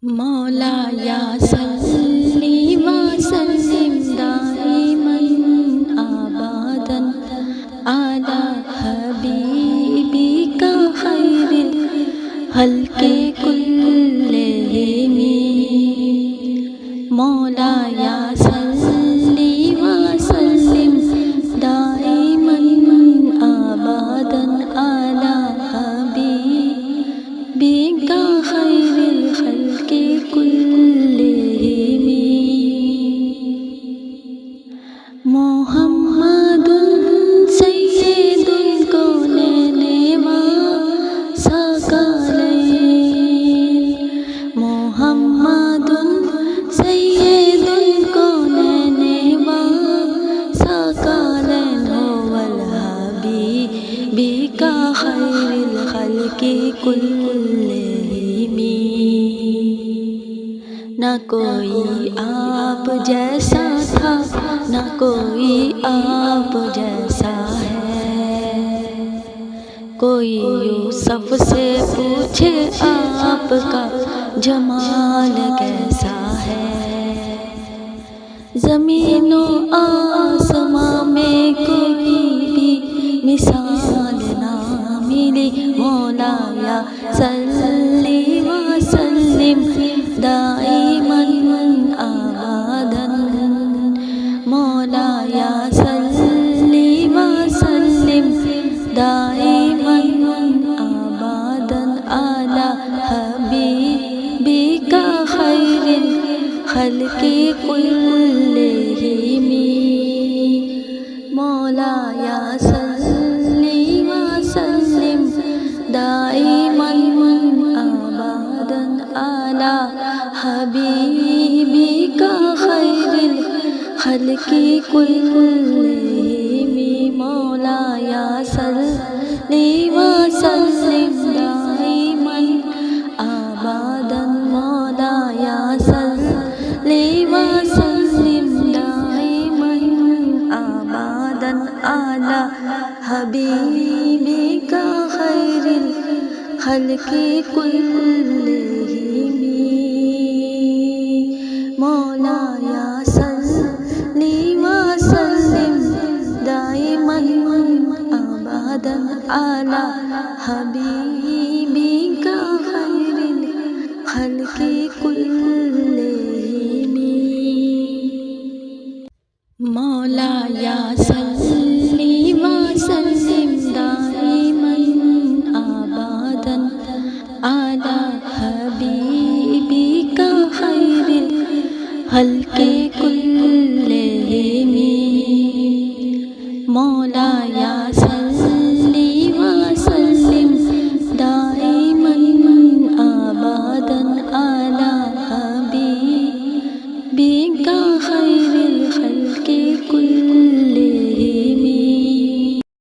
मौला या सल्ली व सल्लिम दाइमन आबादन अला हबीबिका खैरिल हल्के कुल्लिहिमी। मौला या सल्ली व सल्लिम दाइमन आबादन अला हबीबिका खैरिल हल्के कुल्लिहिमी। मोहम्मदुन सय्यदुल कौनैनि व सकलैन। मोहम्मदुन सय्यदुल कौनैनि व सकलैन हुवल हबीबिका खैरिल खल्के कुल्लिहिमी। न कोई आप जैसा था, न कोई आप जैसा है। कोई यूसुफ से पूछे आपका जमाल कैसा है। ज़मीनो आसमां में कोई भी मिसाल ना मिली। मौला या सल्ली व सल्लिम दाइमन आबादन। मौला या सल्ली व सल्लिम दाइमन आबादन अला हबीबिका खैरिल खल्के कुल्लिहिमी। मौला या सल्ली व सल्लिम दाइमन आबादन अला हबीबिका खैरिल खल्के कुल्लिहिमी। मौला या सल्ली व सल्लिम दाइमन आबादन। मौला या सल्ली व सल्लिम दाइमन आबादन अला हबीबिका खैरिल खल्के कुल्लिहिमी। मौला या सल्ली व सल्लिम दाइमन आबादन अला हबीबिका खैरिल खल्के कुल्लिहिमी। मौला या सल्ली व सल्लिम दाइमन आबादन अला हबीबिका खैरिल हल्के कुल्लिहिमी।